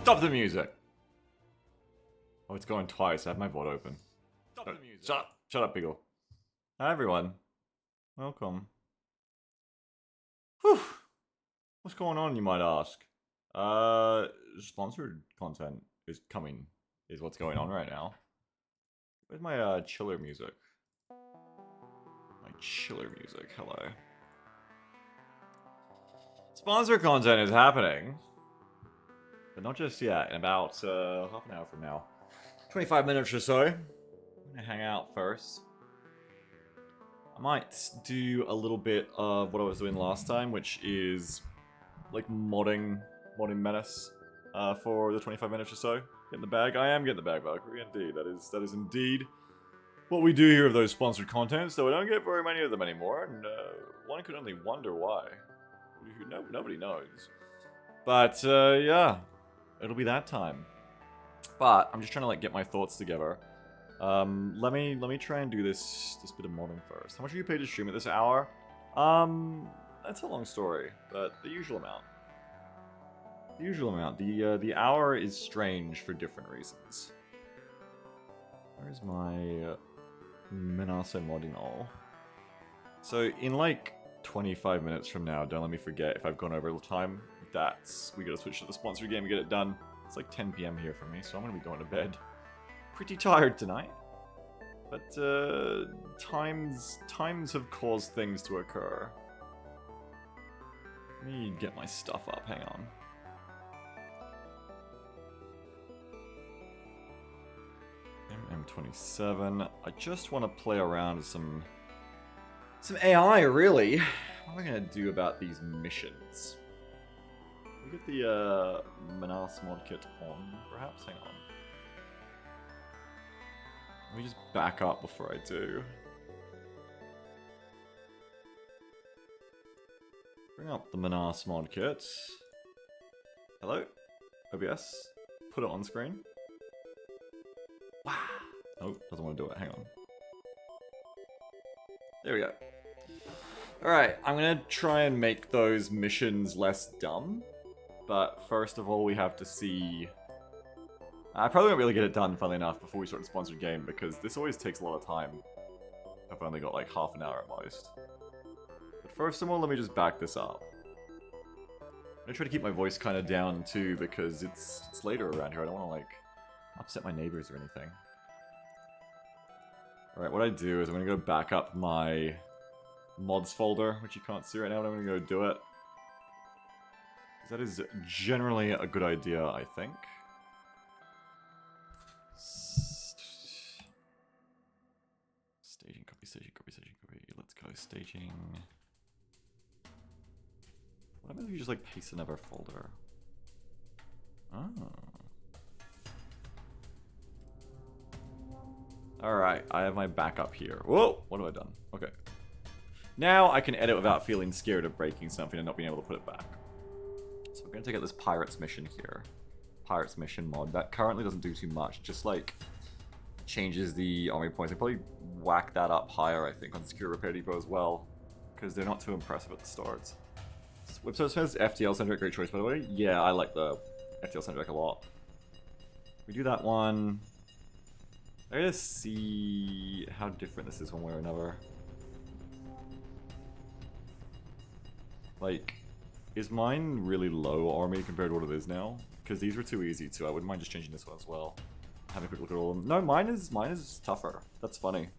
Stop the music! Oh, it's going twice. I have my VOD open. Stop the music. Shut up. Shut up, Beagle. Hi, everyone. Welcome. Whew. What's going on, you might ask? Sponsored content is coming, is what's going on right now. Where's my, chiller music? My chiller music, hello. Sponsor content is happening. But not just yet, in about, half an hour from now. 25 minutes or so. I'm gonna hang out first. I might do a little bit of what I was doing last time, which is like modding Menace for the 25 minutes or so. Getting the bag. I am getting the bag, Valkyrie, indeed. That is indeed what we do here of those sponsored contents, though I don't get very many of them anymore, and one could only wonder why. Nobody knows. But yeah, it'll be that time. But I'm just trying to like get my thoughts together. Let me try and do this bit of modding first. How much are you paid to stream at this hour? That's a long story, but the usual amount. The usual amount. The hour is strange for different reasons. Where's my Menace modding all? So in like 25 minutes from now, don't let me forget if I've gone over the time. We gotta switch to the sponsored game and get it done. It's like 10 PM here for me, so I'm gonna be going to bed. Pretty tired tonight, but times have caused things to occur. Let me get my stuff up. Hang on. MM27. I just want to play around with some AI, really. What am I gonna do about these missions? We get the Menace mod kit on, perhaps. Hang on. Let me just back up before I do. Bring up the Menace mod kit. Hello? OBS? Put it on screen. Wow. Nope, doesn't want to do it. Hang on. There we go. Alright, I'm gonna try and make those missions less dumb. But first of all, we have to see... I probably won't really get it done, funnily enough, before we start the sponsored game, because this always takes a lot of time. I've only got like half an hour at most. But first of all, let me just back this up. I'm gonna try to keep my voice kind of down too, because it's later around here. I don't want to like upset my neighbors or anything. Alright, what I do is I'm gonna go back up my mods folder, which you can't see right now, but I'm gonna go do it. That is generally a good idea, I think. Staging, copy, staging, copy, staging, copy. Let's go staging. What happens if you just like paste another folder? Oh. Alright, I have my backup here. Whoa! What have I done? Okay. Now I can edit without feeling scared of breaking something and not being able to put it back. So we're going to take out this Pirates mission here. Pirates mission mod. That currently doesn't do too much. Just like changes the army points. They probably whack that up higher, I think, on Secure Repair Depot as well. Because they're not too impressive at the start. Website says FTL Centric, great choice by the way. Yeah, I like the FTL Centric a lot. We do that one. I gotta see how different this is one way or another. Like... Is mine really low army compared to what it is now? Because these were too easy too. I wouldn't mind just changing this one as well. Having a quick look at all of them. No, mine is tougher. That's funny.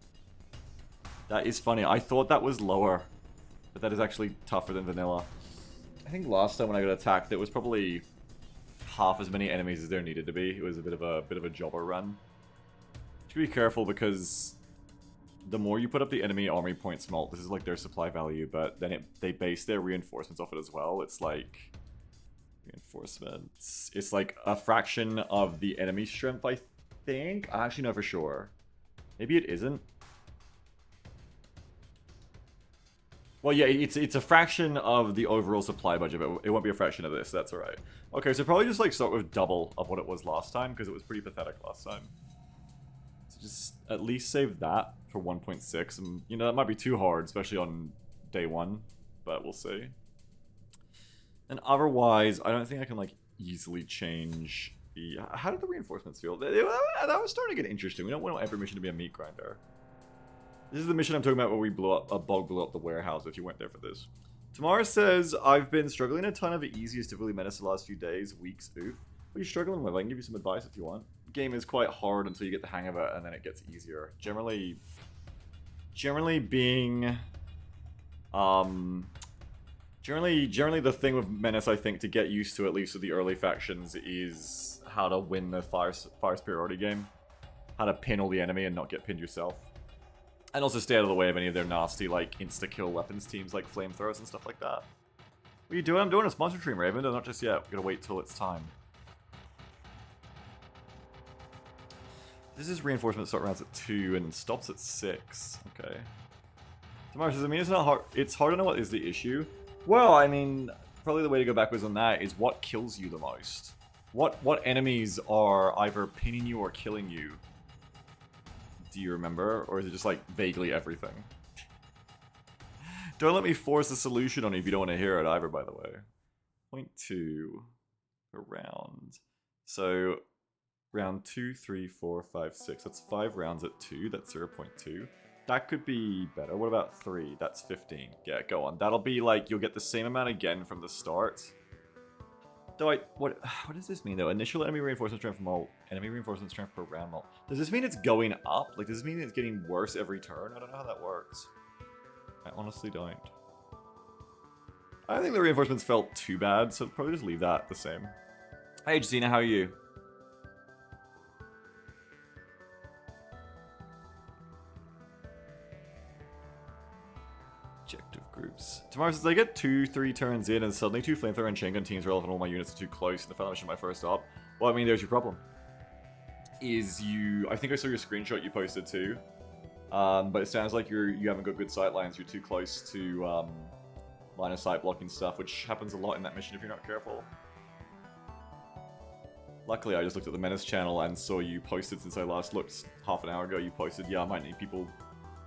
That is funny. I thought that was lower, but that is actually tougher than vanilla. I think last time when I got attacked, there was probably half as many enemies as there needed to be. It was a bit of a jobber run. You should be careful because the more you put up the enemy army point smalt, this is like their supply value, but then they base their reinforcements off it as well. It's like reinforcements. It's like a fraction of the enemy strength, I think. I actually know for sure. Maybe it isn't. Well, yeah, it's a fraction of the overall supply budget, but it won't be a fraction of this. That's alright. Okay, so probably just like start with double of what it was last time, because it was pretty pathetic last time. So just at least save that for 1.6, and you know, that might be too hard, especially on day one, but we'll see. And otherwise, I don't think I can like easily change How did the reinforcements feel? That was starting to get interesting. We don't want every mission to be a meat grinder. This is the mission I'm talking about where we blew up, a bug blew up the warehouse, if you went there for this. Tamara says, I've been struggling a ton of the easiest to really Menace the last few days, weeks, oof. What are you struggling with? I can give you some advice if you want. The game is quite hard until you get the hang of it, and then it gets easier. Generally being... Generally the thing with Menace, I think, to get used to, at least with the early factions, is how to win the fire superiority game. How to pin all the enemy and not get pinned yourself. And also stay out of the way of any of their nasty, like, insta-kill weapons teams, like flamethrowers and stuff like that. What are you doing? I'm doing a sponsor stream, Raven. No, not just yet. We're gonna wait till it's time. This is reinforcement start rounds at 2 and stops at 6. Okay. Tamara says, I mean, it's not hard. It's hard to know what is the issue. Well, I mean, probably the way to go backwards on that is what kills you the most. What enemies are either pinning you or killing you? Do you remember? Or is it just like vaguely everything? Don't let me force a solution on you if you don't want to hear it either, by the way. Point 2 around. So round 2, 3, 4, 5, 6. That's 5 rounds at 2. That's 0.2. That could be better. What about 3? That's 15. Yeah, go on. That'll be like, you'll get the same amount again from the start. Though what does this mean though? Initial enemy reinforcement strength from all. Enemy reinforcement strength per round mult. Does this mean it's going up? Like, does this mean it's getting worse every turn? I don't know how that works. I honestly don't. I don't think the reinforcements felt too bad, so probably just leave that the same. Hey, Justina, how are you? Objective groups. Tomorrow says I get 2-3 turns in and suddenly 2 flamethrower and chain gun teams relevant all my units are too close in the final mission of my first op. Well, I mean, there's your problem. Is I think I saw your screenshot you posted too. But it sounds like you haven't got good sight lines. You're too close to line of sight blocking stuff, which happens a lot in that mission if you're not careful. Luckily, I just looked at the Menace channel and saw you posted since I last looked half an hour ago. You posted, yeah, I might need people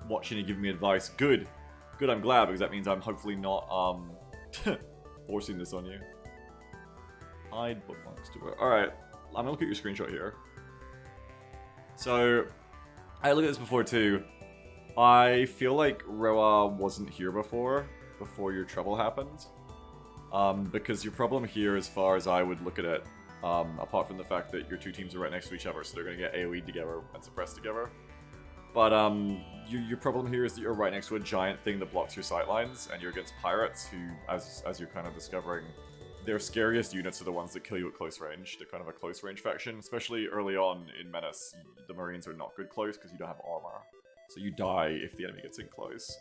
watching and giving me advice. Good. Good, I'm glad, because that means I'm hopefully not forcing this on you. Hide bookmarks to work. Alright, I'm gonna look at your screenshot here. So, I looked at this before too. I feel like Roa wasn't here before your trouble happened. Because your problem here, as far as I would look at it, apart from the fact that your two teams are right next to each other, so they're gonna get AoE'd together and suppressed together. But your problem here is that you're right next to a giant thing that blocks your sightlines, and you're against pirates who, as you're kind of discovering, their scariest units are the ones that kill you at close range. They're kind of a close range faction, especially early on in Menace. The Marines are not good close because you don't have armor, so you die if the enemy gets in close.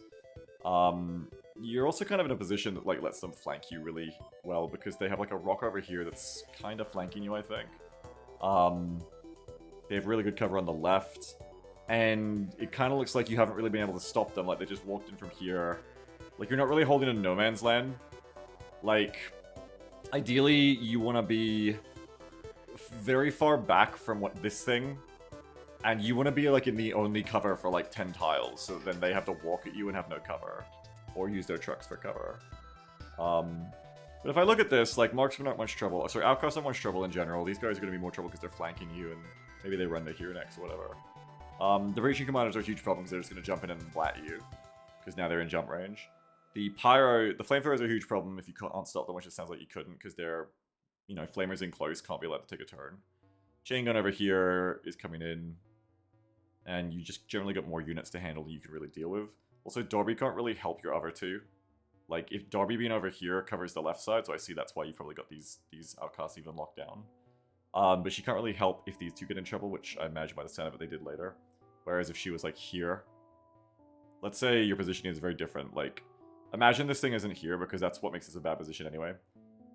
You're also kind of in a position that like lets them flank you really well because they have like a rock over here that's kind of flanking you, I think. They have really good cover on the left. And it kind of looks like you haven't really been able to stop them, like they just walked in from here. Like, you're not really holding a no man's land. Like, ideally, you want to be very far back from this thing. And you want to be, like, in the only cover for, like, 10 tiles. So then they have to walk at you and have no cover. Or use their trucks for cover. But if I look at this, like, marksmen aren't much trouble. Sorry, outcasts aren't much trouble in general. These guys are going to be more trouble because they're flanking you and maybe they run the here next or whatever. The breaching commanders are a huge problem because they're just going to jump in and flat you. Because now they're in jump range. The flamethrowers are a huge problem if you can't stop them, which it sounds like you couldn't because they're, you know, flamers in close, can't be allowed to take a turn. Chain gun over here is coming in. And you just generally got more units to handle than you can really deal with. Also, Darby can't really help your other two. Like, if Darby being over here covers the left side, so I see that's why you probably got these outcasts even locked down. But she can't really help if these two get in trouble, which I imagine by the sound of it they did later. Whereas if she was, like, here... Let's say your positioning is very different. Like, imagine this thing isn't here, because that's what makes this a bad position anyway.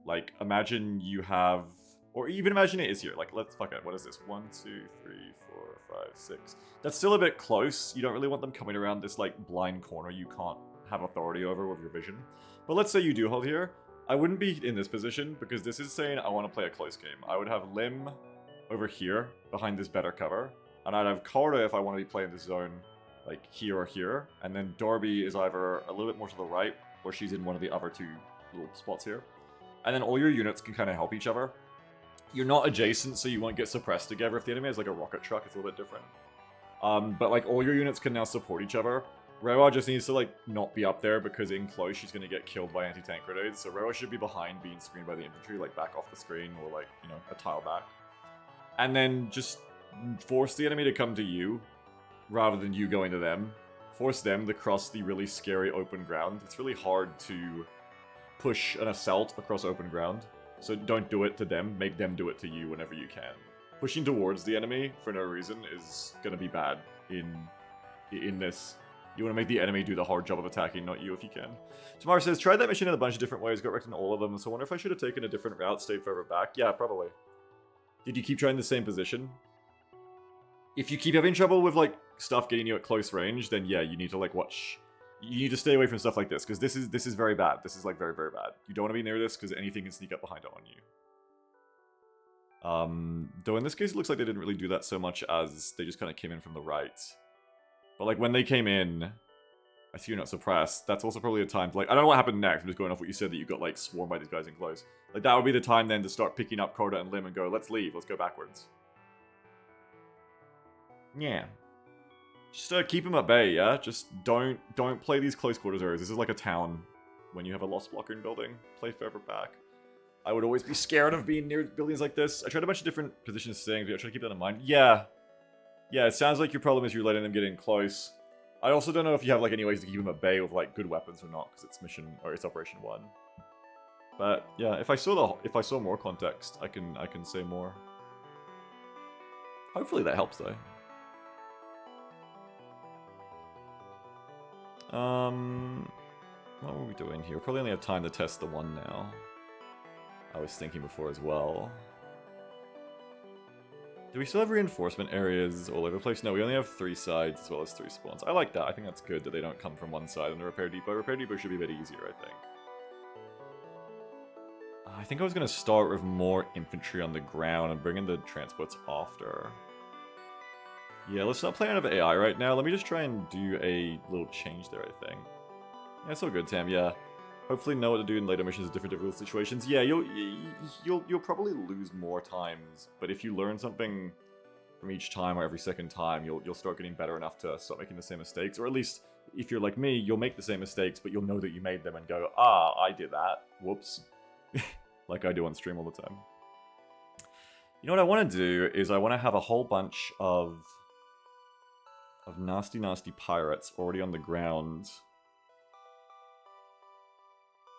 Like, imagine you have... Or even imagine it is here. Like, let's... Fuck it. What is this? 1, 2, 3, 4, 5, 6. That's still a bit close. You don't really want them coming around this, like, blind corner you can't have authority over with your vision. But let's say you do hold here. I wouldn't be in this position, because this is saying I want to play a close game. I would have Lim over here, behind this better cover. And I'd have Carta if I want to be playing this zone, like, here or here. And then Darby is either a little bit more to the right, or she's in one of the other two little spots here. And then all your units can kind of help each other. You're not adjacent, so you won't get suppressed together. If the enemy has like a rocket truck, it's a little bit different. But like all your units can now support each other. Rewa just needs to like not be up there because in close she's gonna get killed by anti-tank grenades. So Rewa should be behind being screened by the infantry, like back off the screen or like, you know, a tile back. And then just force the enemy to come to you rather than you going to them. Force them to cross the really scary open ground. It's really hard to push an assault across open ground. So don't do it to them, make them do it to you whenever you can. Pushing towards the enemy for no reason is gonna be bad in this. You want to make the enemy do the hard job of attacking, not you if you can. Tamara says, tried that mission in a bunch of different ways, got wrecked in all of them, so I wonder if I should have taken a different route, stayed further back. Yeah, probably. Did you keep trying the same position? If you keep having trouble with, like, stuff getting you at close range, then yeah, you need to, like, watch. You need to stay away from stuff like this, because this is very bad. This is, like, very, very bad. You don't want to be near this, because anything can sneak up behind it on you. Though in this case, it looks like they didn't really do that so much as they just kind of came in from the right. But, like, when they came in, I see you're not suppressed. That's also probably a time to, like, I don't know what happened next. I'm just going off what you said, that you got, like, swarmed by these guys in close. Like, that would be the time then to start picking up Coda and Lim and go, let's leave, let's go backwards. Yeah. Just keep them at bay, yeah? Just don't play these close quarters areas. This is like a town when you have a lost blocker in building. Play further back. I would always be scared of being near buildings like this. I tried a bunch of different positions staying, but I try to keep that in mind. Yeah. Yeah, it sounds like your problem is you're letting them get in close. I also don't know if you have like any ways to keep them at bay with like good weapons or not, because it's mission or it's Operation 1. But yeah, if I saw more context, I can say more. Hopefully that helps though. What were we doing here? We probably only have time to test the one now. I was thinking before as well. Do we still have reinforcement areas all over the place? No, we only have 3 sides as well as 3 spawns. I like that. I think that's good that they don't come from one side on the repair depot. Repair depot should be a bit easier, I think. I think I was going to start with more infantry on the ground and bring in the transports after. Yeah, let's not play out of AI right now. Let me just try and do a little change there, I think. Yeah, it's all good, Tam, yeah. Hopefully know what to do in later missions in different difficult situations. Yeah, you'll probably lose more times, but if you learn something from each time or every second time, you'll start getting better enough to stop making the same mistakes. Or at least, if you're like me, you'll make the same mistakes, but you'll know that you made them and go, ah, I did that. Whoops. Like I do on stream all the time. You know what I want to do is I want to have a whole bunch of nasty, nasty pirates already on the ground,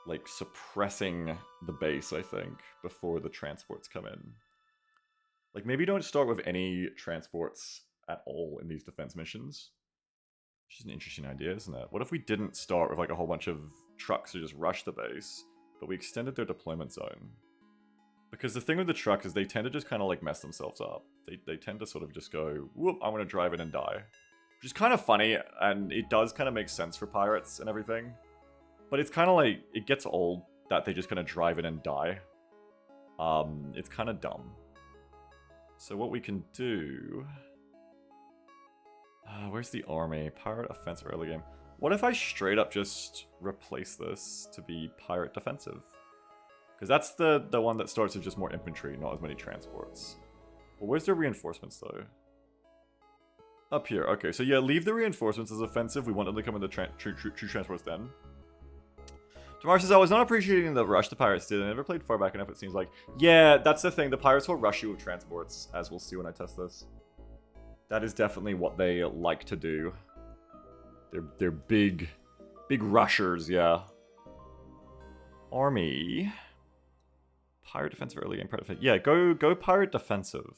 like suppressing the base, I think, before the transports come in. Like maybe don't start with any transports at all in these defense missions. Which is an interesting idea, isn't it? What if we didn't start with like a whole bunch of trucks to just rush the base, but we extended their deployment zone? Because the thing with the trucks is they tend to just kind of like mess themselves up. They tend to sort of just go, whoop, I'm going to drive in and die. Which is kind of funny, and it does kind of make sense for pirates and everything. But it's kind of like, it gets old that they just kind of drive in and die. It's kind of dumb. So what we can do... where's the army? Pirate offensive early game. What if I straight up just replace this to be pirate defensive? Because that's the one that starts with just more infantry, not as many transports. Well, where's their reinforcements though? Up here. Okay, so yeah, leave the reinforcements as offensive. We want them to come in the true transports then. Tamar says, I was not appreciating the rush the pirates did. I never played far back enough, it seems like. Yeah, that's the thing. The pirates will rush you with transports, as we'll see when I test this. That is definitely what they like to do. They're big rushers, yeah. Army. Pirate defensive early game, pirate defensive. Yeah, go pirate defensive.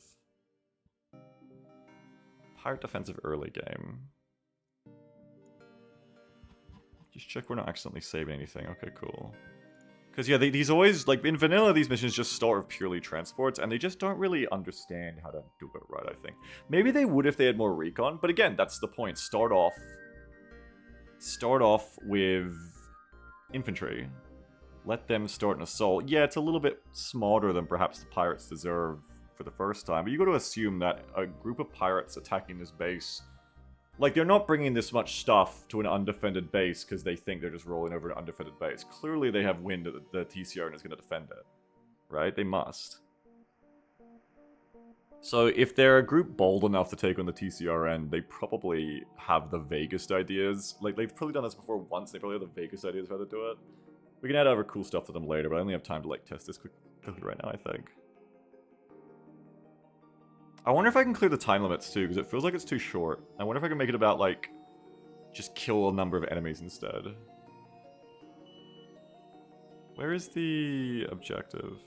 Pirate defensive early game. Just check we're not accidentally saving anything. Okay, cool. Because, yeah, these always, like, in vanilla, these missions just start with purely transports, and they just don't really understand how to do it right, I think. Maybe they would if they had more recon, but again, that's the point. Start off with infantry. Let them start an assault. Yeah, it's a little bit smarter than perhaps the pirates deserve for the first time, but you got to assume that a group of pirates attacking this base, like, they're not bringing this much stuff to an undefended base because they think they're just rolling over an undefended base. Clearly they have wind at the TCR and is going to defend it. Right? They must. So if they're a group bold enough to take on the TCRN, they probably have the vaguest ideas. Like, they've probably done this before once, they probably have the vaguest ideas of how to do it. We can add other cool stuff to them later, but I only have time to, like, test this quickly right now, I think. I wonder if I can clear the time limits, too, because it feels like it's too short. I wonder if I can make it about, like, just kill a number of enemies instead. Where is the objective?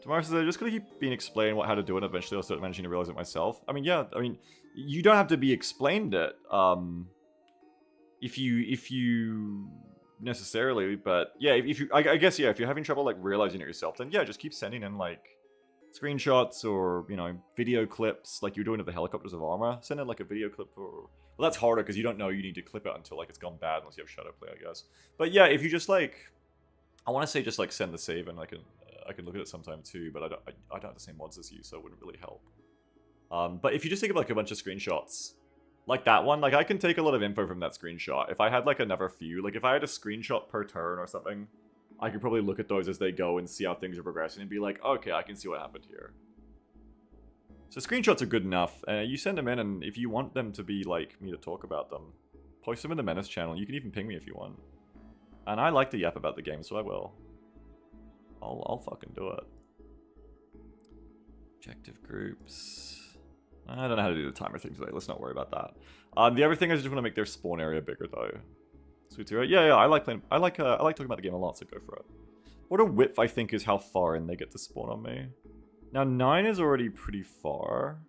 Tomorrow says, I'm just gonna keep being explained how to do it, and eventually I'll start managing to realize it myself. I mean, yeah, I mean, you don't have to be explained it, if you necessarily, but yeah, I guess, yeah, if you're having trouble, like, realizing it yourself, then yeah, just keep sending in, like, screenshots or, you know, video clips, like you're doing with the helicopters of armor. Send in, like, a video clip or... Well, that's harder, because you don't know you need to clip it until, like, it's gone bad, unless you have shadow play, I guess. But yeah, if you just, like... I want to say just, like, send the save, and I can look at it sometime too, but I don't have the same mods as you, so it wouldn't really help. But if you just take, like, a bunch of screenshots, like that one, like, I can take a lot of info from that screenshot. If I had, like, another few, like, if I had a screenshot per turn or something, I could probably look at those as they go and see how things are progressing and be like, okay, I can see what happened here. So screenshots are good enough. You send them in, and if you want them to be, like, me to talk about them, post them in the Menace channel. You can even ping me if you want. And I like to yap about the game, so I will. I'll fucking do it. Objective groups. I don't know how to do the timer thing today. Let's not worry about that. The other thing is I just want to make their spawn area bigger, though. Sweet too. Yeah. I like talking about the game a lot, so go for it. What a width I think is how far in they get to spawn on me. Now 9 is already pretty far.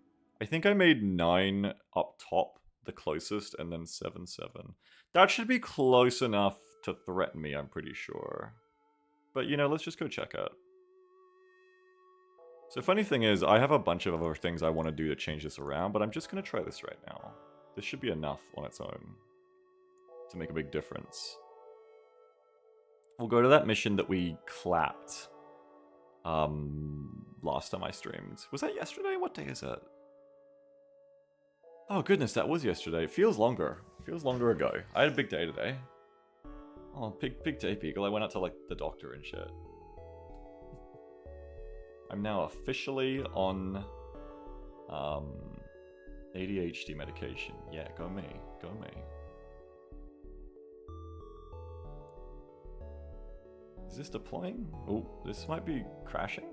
I think I made 9 up top, the closest, and then 7. That should be close enough to threaten me, I'm pretty sure. But, you know, let's just go check out. So funny thing is, I have a bunch of other things I want to do to change this around, but I'm just going to try this right now. This should be enough on its own to make a big difference. We'll go to that mission that we clapped last time I streamed. Was that yesterday? What day is it? Oh goodness, that was yesterday. It feels longer. It feels longer ago. I had a big day today. Oh, big day, Beagle. I went out to, like, the doctor and shit. I'm now officially on ADHD medication. Yeah, go me. Go me. Is this deploying? Oh, this might be crashing.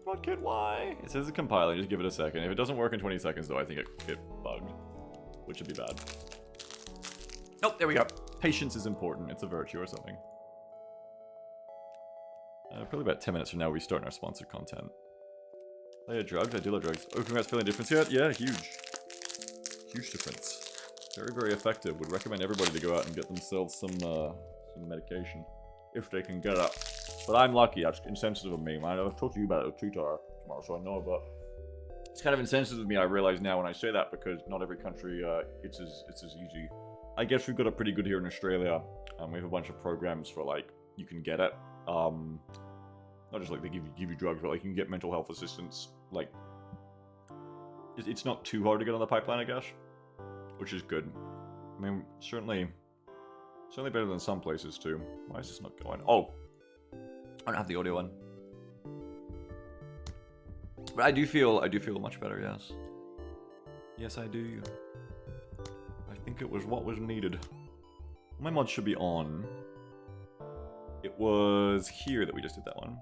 What kid, why? It says it's compiling, just give it a second. If it doesn't work in 20 seconds, though, I think it bugged. Which would be bad. Nope, there we go. Patience is important. It's a virtue or something. Probably about 10 minutes from now, we start our sponsored content. I had drugs. I do love drugs. Oh, congrats, feeling difference yet? Yeah, huge. Huge difference. Very, very effective. Would recommend everybody to go out and get themselves some medication. If they can get it. But I'm lucky. That's insensitive of me. I've talked to you about it tomorrow, so I know, but it's kind of insensitive of me, I realize now when I say that, because not every country, it's as easy. I guess we've got it pretty good here in Australia. We have a bunch of programs for, like, you can get it. Not just, like, they give you drugs, but, like, you can get mental health assistance. Like, it's not too hard to get on the pipeline, I guess. Which is good. I mean, certainly better than some places, too. Why is this not going? Oh! I don't have the audio on. But I do feel much better, yes. Yes, I do. I think it was what was needed. My mod should be on. It was here that we just did that one.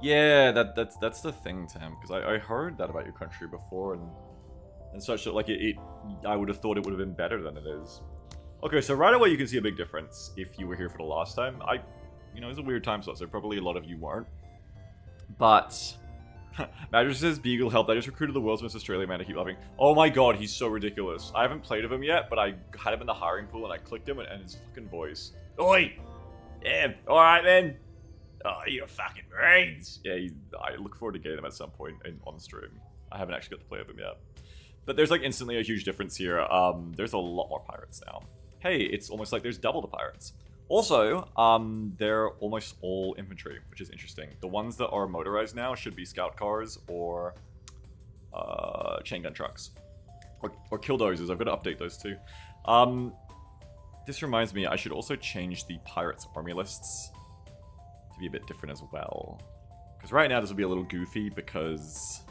Yeah, that's the thing, Tam, because I heard that about your country before, and such that, like, I would have thought it would have been better than it is. Okay, so right away you can see a big difference if you were here for the last time. You know, it was a weird time slot, so probably a lot of you weren't. But Badger says Beagle helped. I just recruited the world's most Australian man to keep laughing. Oh my god, he's so ridiculous. I haven't played with him yet, but I had him in the hiring pool and I clicked him and his fucking voice. Oi! Yeah, alright then. Oh, you're fucking brains. Yeah, I look forward to getting him at some point on stream. I haven't actually got to play with him yet. But there's, like, instantly a huge difference here. There's a lot more pirates now. Hey, it's almost like there's double the pirates. Also, they're almost all infantry, which is interesting. The ones that are motorized now should be scout cars or chain gun trucks. Or killdozers. I've got to update those too. This reminds me, I should also change the pirates army lists to be a bit different as well. Because right now this will be a little goofy because...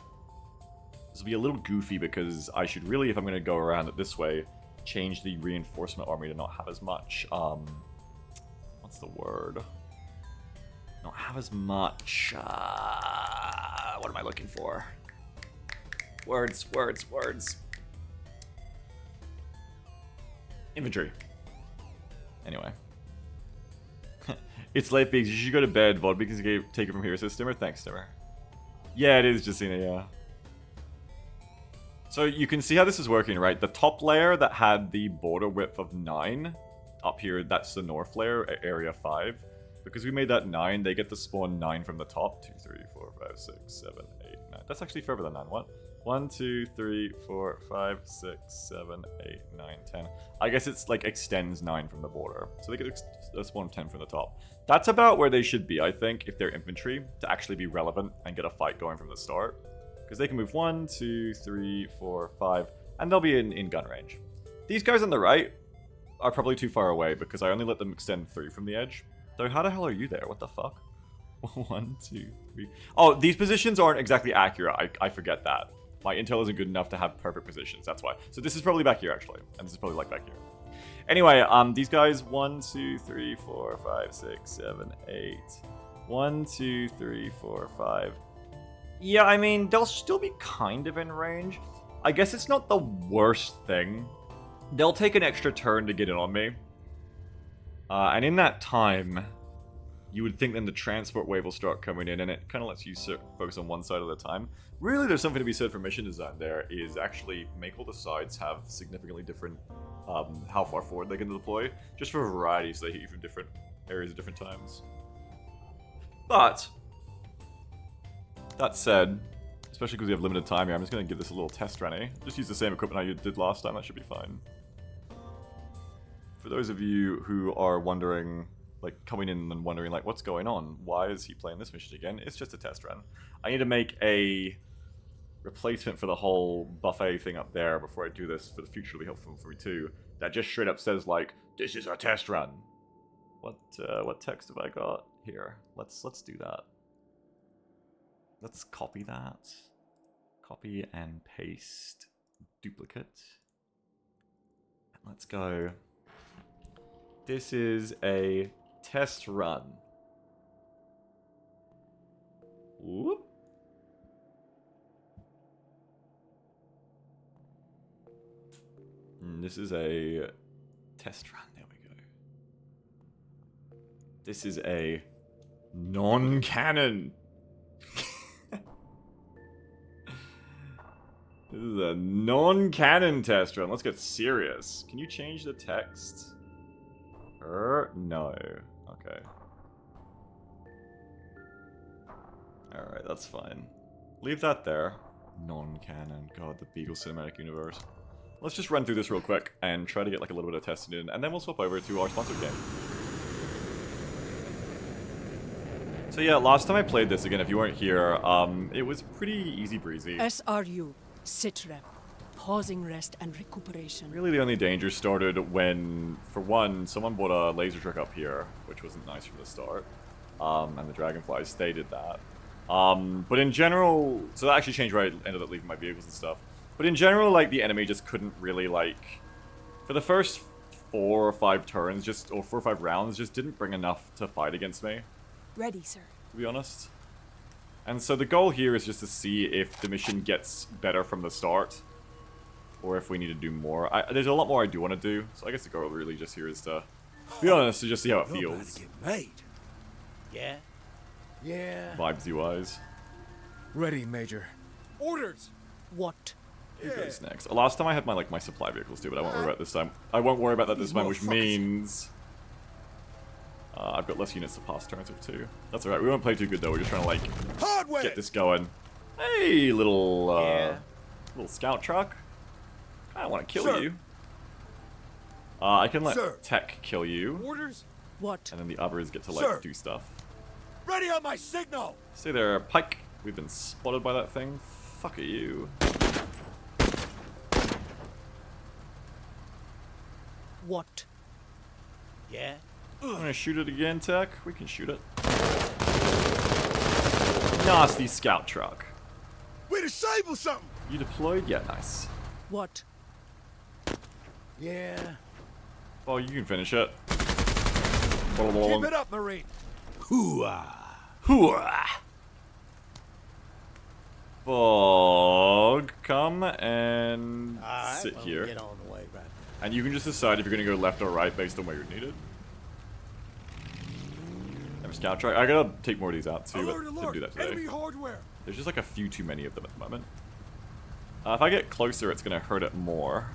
I should really, if I'm going to go around it this way, change the reinforcement army to not have as much, what's the word? Not have as much, what am I looking for? Words. Infantry. Anyway. It's late, Biggs. You should go to bed, VOD, because you can take it from here. So, Stimmer? Thanks, Stimmer. Yeah, it is, Justina, yeah. So, you can see how this is working, right? The top layer that had the border width of 9, up here, that's the north layer, area 5. Because we made that 9, they get to spawn 9 from the top. 2, 3, 4, 5, 6, 7, 8, 9. That's actually further than 9. What? 1, 2, 3, 4, 5, 6, 7, 8, 9, 10. I guess it's like extends 9 from the border. So they get a spawn of 10 from the top. That's about where they should be, I think, if they're infantry, to actually be relevant and get a fight going from the start. Because they can move 1, 2, 3, 4, 5, and they'll be in gun range. These guys on the right are probably too far away because I only let them extend 3 from the edge. So how the hell are you there? What the fuck? 1, 2, 3. Oh, these positions aren't exactly accurate. I forget that. My intel isn't good enough to have perfect positions. That's why. So this is probably back here, actually. And this is probably like back here. Anyway, these guys, 1, 2, 3, 4, 5, 6, 7, 8. 1, 2, 3, 4, 5. Yeah, I mean, they'll still be kind of in range. I guess it's not the worst thing. They'll take an extra turn to get in on me. And in that time, you would think then the transport wave will start coming in, and it kind of lets you focus on one side at a time. Really, there's something to be said for mission design there, is actually make all the sides have significantly different, how far forward they can deploy, just for variety, so they hit you from different areas at different times. But, that said, especially because we have limited time here, I'm just going to give this a little test run. Just use the same equipment I did last time, that should be fine. For those of you who are wondering, like, coming in and wondering, like, what's going on? Why is he playing this mission again? It's just a test run. I need to make a replacement for the whole buffet thing up there before I do this for the future. It'll be helpful for me too. That just straight up says, like, this is a test run. What text have I got here? Let's do that. Let's copy that. Copy and paste duplicate. And let's go. This is a test run. Whoop. And this is a test run. There we go. This is a non-canon. This is a non-canon test run. Let's get serious. Can you change the text? No. Okay. Alright, that's fine. Leave that there. Non-canon. God, the Beagle Cinematic Universe. Let's just run through this real quick and try to get like a little bit of testing in, and then we'll swap over to our sponsored game. So yeah, last time I played this, again, if you weren't here, it was pretty easy breezy. SRU, sit rep. Pausing rest and recuperation. Really the only danger started when, for one, someone bought a laser truck up here, which wasn't nice from the start. And the Dragonflies stated that. But in general, so that actually changed where I ended up leaving my vehicles and stuff. But in general, like, the enemy just couldn't really, like, for the first 4 or 5 turns, or 4 or 5 rounds, just didn't bring enough to fight against me. Ready, sir. To be honest. And so the goal here is just to see if the mission gets better from the start. Or if we need to do more. There's a lot more I do want to do, so I guess the goal really just here is to be honest, to just see how it feels. About to get made. Yeah? Yeah. Vibesy wise. Ready, Major. Orders! What? Who goes next? Last time I had my supply vehicles too, but I won't worry about this time. I won't worry about that this time, which means I've got less units to pass turns with too. That's alright, we won't play too good though, we're just trying to like get this going. Hey, little little scout truck. I don't want to kill you. I can let Tech kill you. Orders? What? And then the others get to like do stuff. Ready on my signal! Stay there, Pike. We've been spotted by that thing. Fuck you. What? Yeah? I'm gonna shoot it again, Tech. We can shoot it. nasty scout truck. We disable something. You deployed? Yeah, nice. What? Yeah. Oh, you can finish it. Keep it up, Marine. Hoo-ah. Hooah! Fog, come and sit here. Get on the way right now. And you can just decide if you're going to go left or right based on where you're needed. I'm a scout truck. I gotta take more of these out too, but didn't do that today. Enemy hardware. There's just like a few too many of them at the moment. If I get closer, it's going to hurt it more.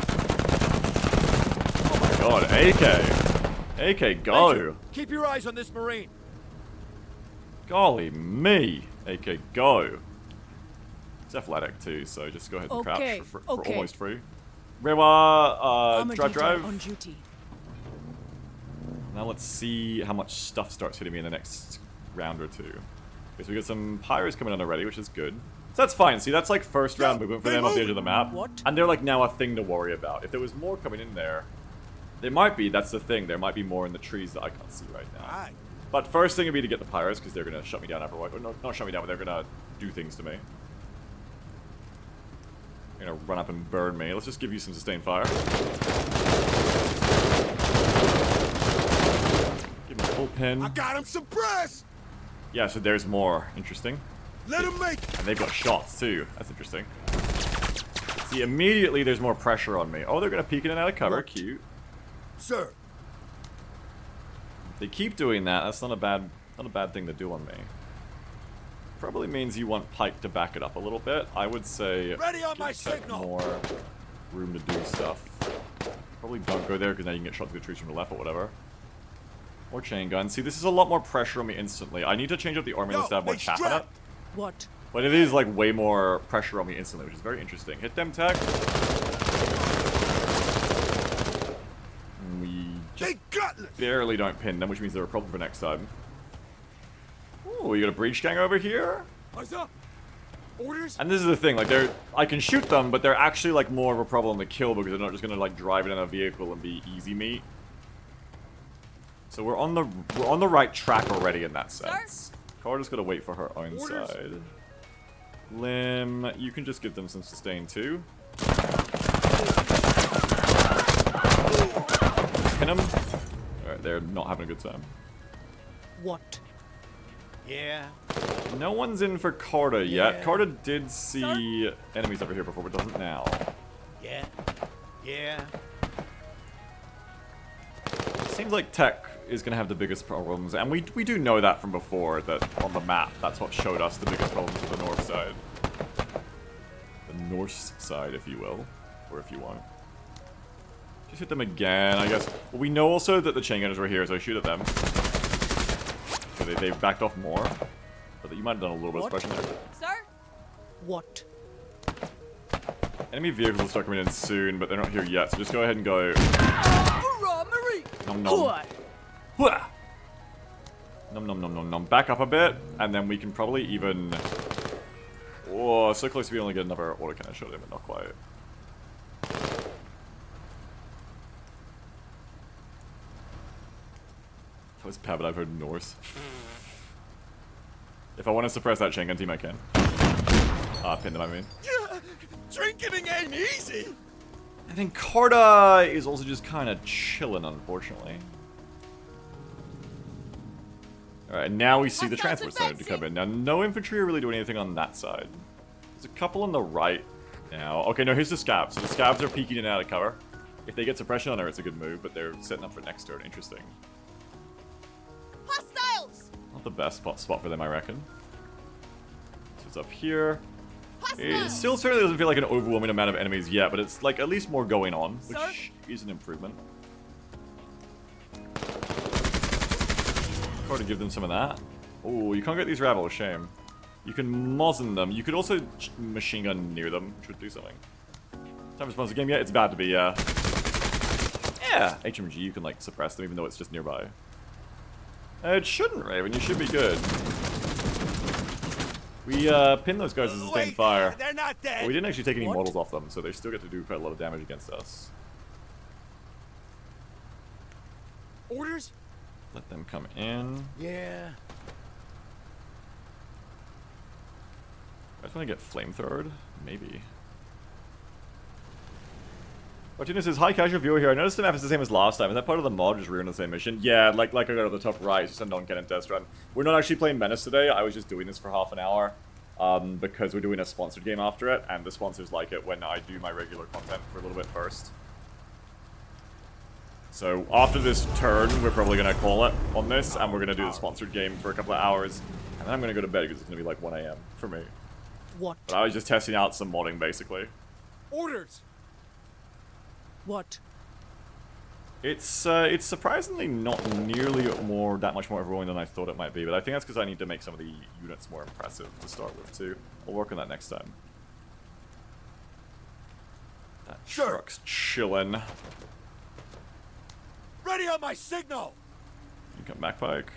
Oh my god, AK! AK, go! Keep your eyes on this Marine. Golly me! AK, go! It's athletic too, so just go ahead and Okay, crouch for okay. almost free. Rewa, Armor drive, detail drive. on duty. Now let's see how much stuff starts hitting me in the next round or two. Okay, so we got some pyros coming in already, which is good. So that's fine. See, that's like first round movement for them off the edge of the map. What? And they're like now a thing to worry about. If there was more coming in there, there might be, that's the thing, there might be more in the trees that I can't see right now. Alright. But first thing would be to get the pyros, because they're going to shut me down otherwise. Or no, not shut me down, but they're going to do things to me. They're going to run up and burn me. Let's just give you some sustained fire. Give me a full pin. I got him suppressed. Yeah, so there's more. Interesting. Let him make it. And they've got shots too. That's interesting. See, immediately there's more pressure on me. Oh, they're going to peek in and out of cover. What? Cute. Sir. If they keep doing that, that's not a bad thing to do on me. Probably means you want Pike to back it up a little bit. I would say Ready on give my Tech signal. more room to do stuff. Probably don't go there because now you can get shot through the trees from the left or whatever. Or chain gun. See, this is a lot more pressure on me instantly. I need to change up the army list to have more they chaff in it. strap. What? But it is like way more pressure on me instantly, which is very interesting. Hit them, Tech. We just They gutless. barely don't pin them, which means they're a problem for next time. Ooh, we got a breach gang over here. What's up? Orders? And this is the thing, like I can shoot them, but they're actually like more of a problem to kill because they're not just gonna like drive it in a vehicle and be easy meat. So we're on the right track already in that sense. Carter's gotta wait for her own Orders. side. Lim, you can just give them some sustain too. Pin them. Alright, they're not having a good time. What? Yeah. No one's in for Carter yet. Yeah. Carter did see enemies over here before, but doesn't now. Yeah. Yeah. Seems like Tech is going to have the biggest problems, and we do know that from before, that on the map, that's what showed us the biggest problems on the north side. The north side, if you will, or if you want. Just hit them again, I guess. Well, we know also that the chain gunners were here, so shoot at them. So they've backed off more, but you might have done a little bit of What? suppression there. Sir? What? Enemy vehicles will start coming in soon, but they're not here yet, so just go ahead and go. Hoorah, Marie! Nom nom. What? Hooah! Nom nom nom nom nom. Back up a bit, and then we can probably even... Oh, so close to be only get another autocannon shot in, but not quite. That was bad, but I've heard Norse. If I want to suppress that chain gun team, I can. Pin them, I mean. Yeah. Drinking ain't easy. I think Carta is also just kind of chilling, unfortunately. Alright, now we see the Hostiles transport center to come advancing. in. Now, no infantry are really doing anything on that side. There's a couple on the right now. Okay, no, here's the scabs. So the scabs are peeking in and out of cover. If they get suppression on her, it's a good move, but they're setting up for next turn. Interesting. Hostiles! Not the best spot for them, I reckon. So it's up here. It Hostiles! still certainly doesn't feel like an overwhelming amount of enemies yet, but it's like at least more going on, which Sir? is an improvement. Try to give them some of that. Oh, you can't get these rebels, shame. You can Mosin them. You could also machine gun near them, which would do something. Time to sponsor the game, yeah, it's bad to be, yeah, HMG, you can like suppress them even though it's just nearby. It shouldn't, Raven, you should be good. We pinned those guys with sustained fire. They're not dead. But we didn't actually take any What? models off them, so they still get to do quite a lot of damage against us. Orders? Let them come in. Yeah. I just want to get flamethrowered? Maybe. Martinez says, hi casual viewer here. I noticed the map is the same as last time. Is that part of the mod, just reruns the same mission? Yeah, like I got at the top right, it's just a non-canon test run. We're not actually playing Menace today. I was just doing this for half an hour. Because we're doing a sponsored game after it, and the sponsors like it when I do my regular content for a little bit first. So after this turn, we're probably going to call it on this, and we're going to do the sponsored game for a couple of hours. And then I'm going to go to bed because it's going to be like 1 AM for me. What? But I was just testing out some modding, basically. Orders! What? It's surprisingly not nearly that much more overwhelming than I thought it might be, but I think that's because I need to make some of the units more impressive to start with, too. I'll work on that next time. That truck's chillin'. Ready on my signal! You come back, Pike.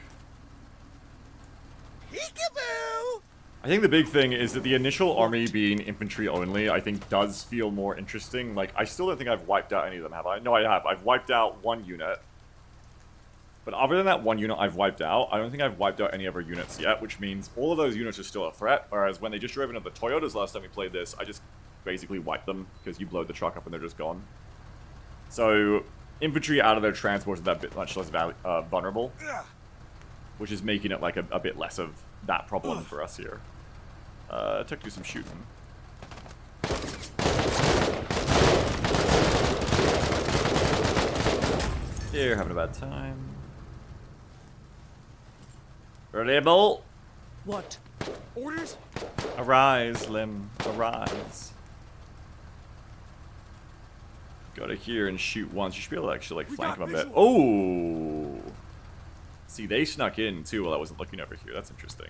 Peekaboo! I think the big thing is that the initial army being infantry only, I think does feel more interesting. Like, I still don't think I've wiped out any of them, have I? No, I have. I've wiped out one unit. But other than that one unit I've wiped out, I don't think I've wiped out any other units yet, which means all of those units are still a threat, whereas when they just drove into the Toyotas last time we played this, I just basically wiped them, because you blow the truck up and they're just gone. So, infantry out of their transports is that bit much less vulnerable, which is making it like a bit less of that problem for us here. Tech do some shooting. You're having a bad time. Reliable. What? Orders? Arise, Lim. Arise. Go to here and shoot once. You should be able to actually like flank them a bit. Oh! See, they snuck in too while I wasn't looking over here. That's interesting.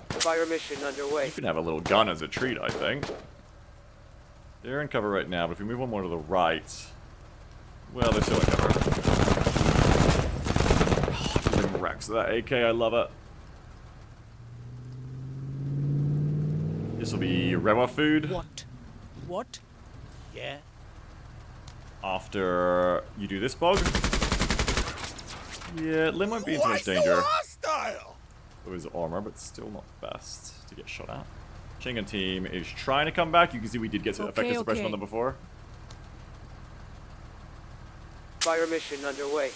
Fire mission underway. You can have a little gun as a treat, I think. They're in cover right now, but if we move one more to the right... Well, they're still in cover. Oh, Lim wrecks that AK, I love it. This will be Rewa food. What? What? Yeah. After you do this bug. Yeah, Lim won't be in too much danger. Hostile! With his armor, but still not best to get shot at. Chingan team is trying to come back. You can see we did get effective suppression on them before. Fire mission underway.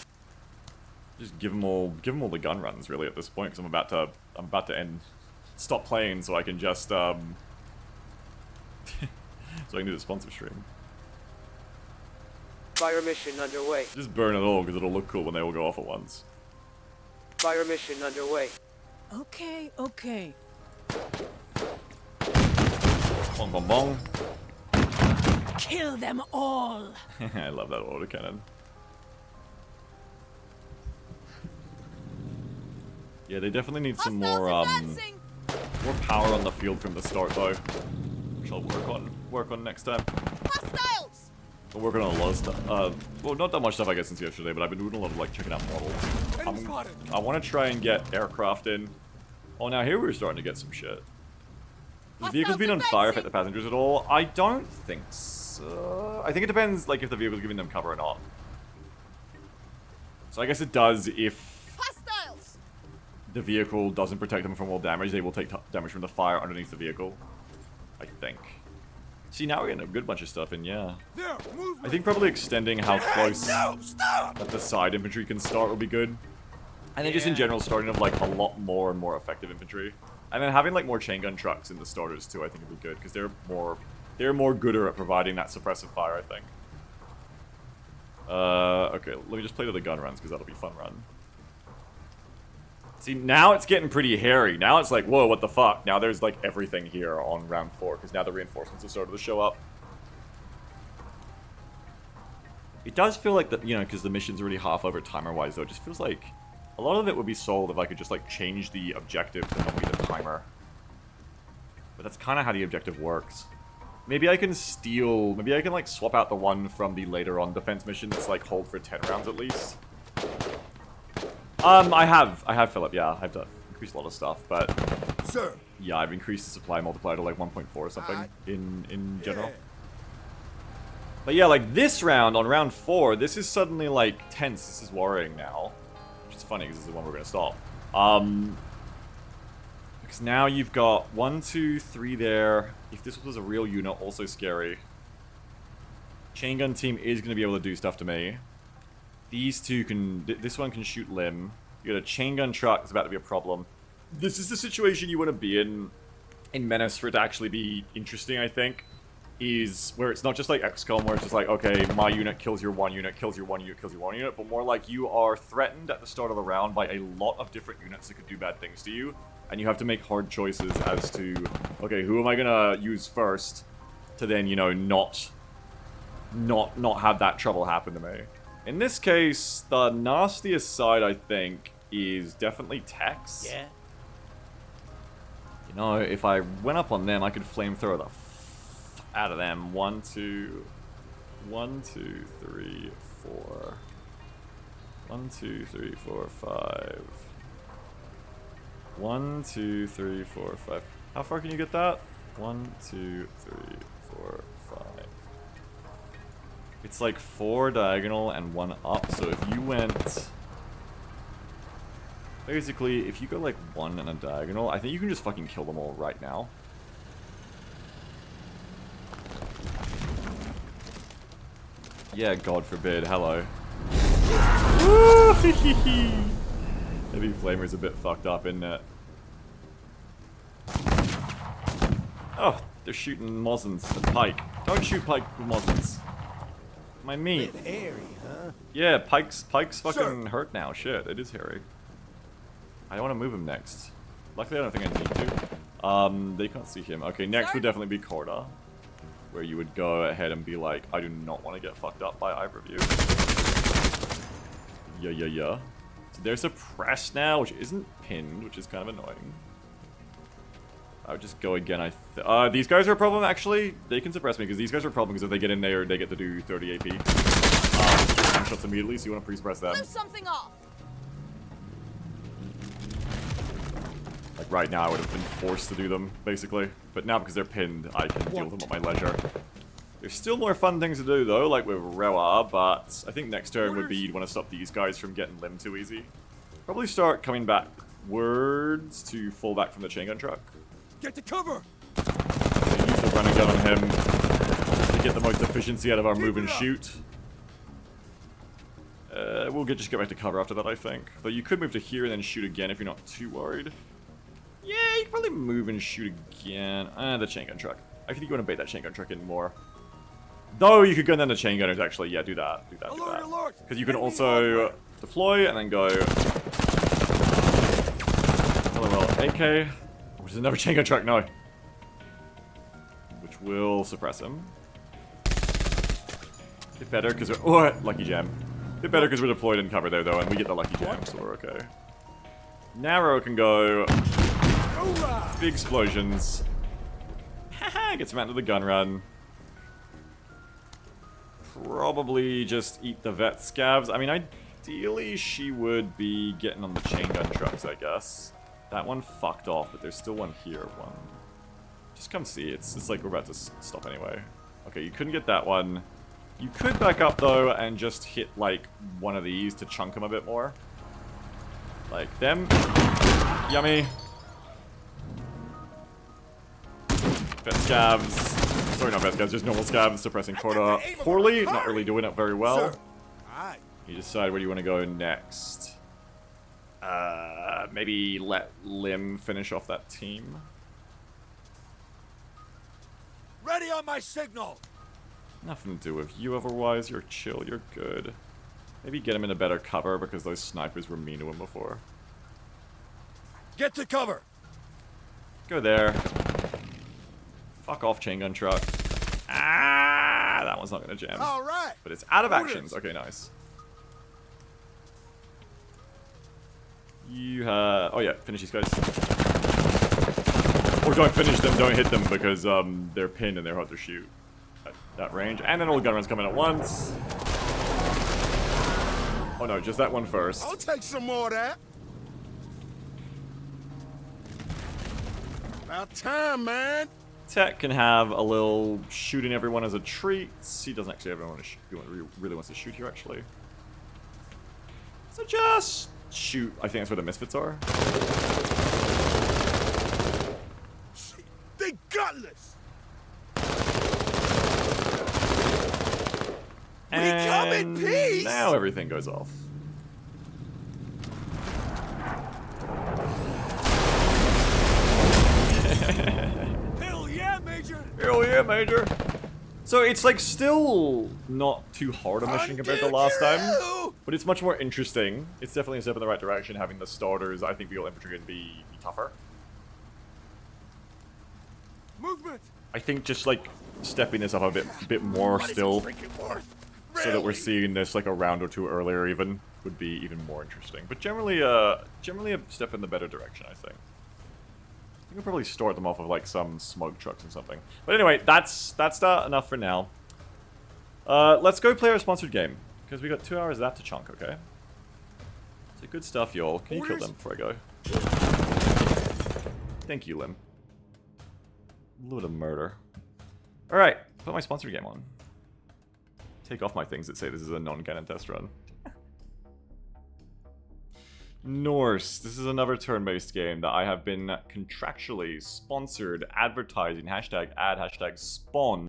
Just give them all the gun runs really at this point, because I'm about to stop playing so I can just so I can do the sponsor stream. Fire mission underway. Just burn it all because it'll look cool when they all go off at once. Fire mission underway. Okay, okay. Bong bong bong. Kill them all. I love that autocannon. Yeah, they definitely need some more power on the field from the start though. Which I'll work on next time. Hostiles! I'm working on a lot of stuff. Well, not that much stuff I guess since yesterday, but I've been doing a lot of like checking out models. I want to try and get aircraft in. Oh, now here we're starting to get some shit. The vehicle's been on fire affect the passengers at all? I don't think so. I think it depends, like, if the vehicle's giving them cover or not. So I guess it does if Hostiles! the vehicle doesn't protect them from all damage. They will take damage from the fire underneath the vehicle. I think. See, now we're getting a good bunch of stuff in, yeah. I think probably extending how close that the side infantry can start will be good. And then just in general starting of like a lot more and more effective infantry. And then having like more chain gun trucks in the starters too, I think would be good, because they're more gooder at providing that suppressive fire, I think. Okay, let me just play to the gun runs, because that'll be fun run. See, now it's getting pretty hairy. Now it's like, whoa, what the fuck? Now there's like everything here on round 4, because now the reinforcements have started to show up. It does feel like that, you know, because the mission's already half over timer-wise, though. It just feels like a lot of it would be solved if I could just like change the objective to not be the timer. But that's kind of how the objective works. Maybe I can steal, maybe I can like swap out the one from the later on defense mission that's like hold for 10 rounds at least. I have Philip, yeah, I've done increased a lot of stuff, but Sir. Yeah, I've increased the supply multiplier to like 1.4 or something in general. But yeah, like this round, on round 4, this is suddenly like tense. This is worrying now. Which is funny because this is the one we're going to stop. Because now you've got 1, 2, 3 there. If this was a real unit, also scary. Chain gun team is going to be able to do stuff to me. These two can... This one can shoot limb. You got a chain gun truck. It's about to be a problem. This is the situation you want to be in Menace for it to actually be interesting, I think. Is where it's not just like XCOM where it's just like, okay, my unit kills your one unit, kills your one unit, kills your one unit, but more like you are threatened at the start of the round by a lot of different units that could do bad things to you, and you have to make hard choices as to, okay, who am I gonna use first to then, you know, not have that trouble happen to me. In this case, the nastiest side, I think, is definitely Tex. Yeah. You know, if I went up on them, I could flamethrower the out of them. 1, 2, 1, 2, 3, 4. 1, 2, 3, 4, 5. 1, 2, 3, 4, 5. How far can you get that? 1, 2, 3, 4, 5. It's like 4 diagonal and 1 up. So if you went... Basically, if you go like 1 and a diagonal, I think you can just fucking kill them all right now. Yeah, God forbid. Hello. Heavy Flamer's a bit fucked up, isn't it? Oh, they're shooting Mozzens and Pike. Don't shoot Pike with Mozzens. My meat. Bit hairy, huh? Yeah, Pike's fucking hurt now. Shit, it is hairy. I want to move him next. Luckily, I don't think I need to. They can't see him. Okay, next would definitely be Corda. Where you would go ahead and be like, I do not want to get fucked up by either of you. Yeah. So they're suppressed now, which isn't pinned, which is kind of annoying. I would just go again, these guys are a problem, actually. They can suppress me, because these guys are a problem, because if they get in there, they get to do 30 AP. One-shots immediately, so you want to pre-suppress them. Blew something off. Like, right now, I would have been forced to do them, basically. But now, because they're pinned, I can deal with them at my leisure. There's still more fun things to do, though, like with Rewa, but I think next turn would be you'd want to stop these guys from getting limb too easy. Probably start coming backwards to fall back from the chain gun truck. Get to cover! Use the running gun on him to get the most efficiency out of our move and shoot. We'll just get back to cover after that, I think. Though you could move to here and then shoot again if you're not too worried. Yeah, you can probably move and shoot again. The chain gun truck. I think you want to bait that chain gun truck in more. Though you could gun down the chain gunners, actually. Yeah, do that. Because you can also deploy and then go... Hello, AK. Which is another chain gun truck, no. Which will suppress him. Bit better because we're... Oh, lucky jam. Bit better because we're deployed in cover there, though, and we get the lucky jam, so we're okay. Narrow can go... Big explosions. Haha, gets him out into the gun run. Probably just eat the vet scavs. I mean, ideally, she would be getting on the chain gun trucks, I guess. That one fucked off, but there's still one here. Just come see. It's like we're about to stop anyway. Okay, you couldn't get that one. You could back up, though, and just hit, like, one of these to chunk them a bit more. Like them. Yummy. Vet scavs. Sorry, not vet scavs, just normal scavs. Suppressing Corda poorly. Not really doing it very well. You decide where you want to go next. Maybe let Lim finish off that team. Ready on my signal! Nothing to do with you otherwise. You're chill, you're good. Maybe get him in a better cover because those snipers were mean to him before. Get to cover! Go there. Fuck off, chain gun truck. Ah, that one's not gonna jam. All right. But it's out of actions. Okay, nice. You oh yeah, finish these guys. Or don't finish them, don't hit them because they're pinned and they're hard to shoot at that range. And then all the gun runs come in at once. Oh no, just that one first. I'll take some more of that. About time, man. Tech can have a little shooting everyone as a treat. He doesn't actually ever want to shoot. He really wants to shoot here, actually. So just shoot. I think that's where the misfits are. We come in And peace! now everything goes off. Hell yeah, Major! Hell yeah, Major! So it's like still not too hard a mission compared to last time, but it's much more interesting. It's definitely a step in the right direction having the starters. I think the old infantry can be tougher. Movement! I think just like stepping this up a bit more still, so that we're seeing this like a round or two earlier even, would be even more interesting. But generally a step in the better direction, I think. You can probably start them off with like some smoke trucks and something. But anyway, that's enough for now. Let's go play our sponsored game, because we got 2 hours of that to chunk, okay? So good stuff, y'all. Can you kill them before I go? Thank you, Lim. A little bit of murder. Alright, put my sponsored game on. Take off my things that say this is a non-canon test run. Norse. This is another turn-based game that I have been contractually sponsored, advertising, hashtag ad, hashtag spawn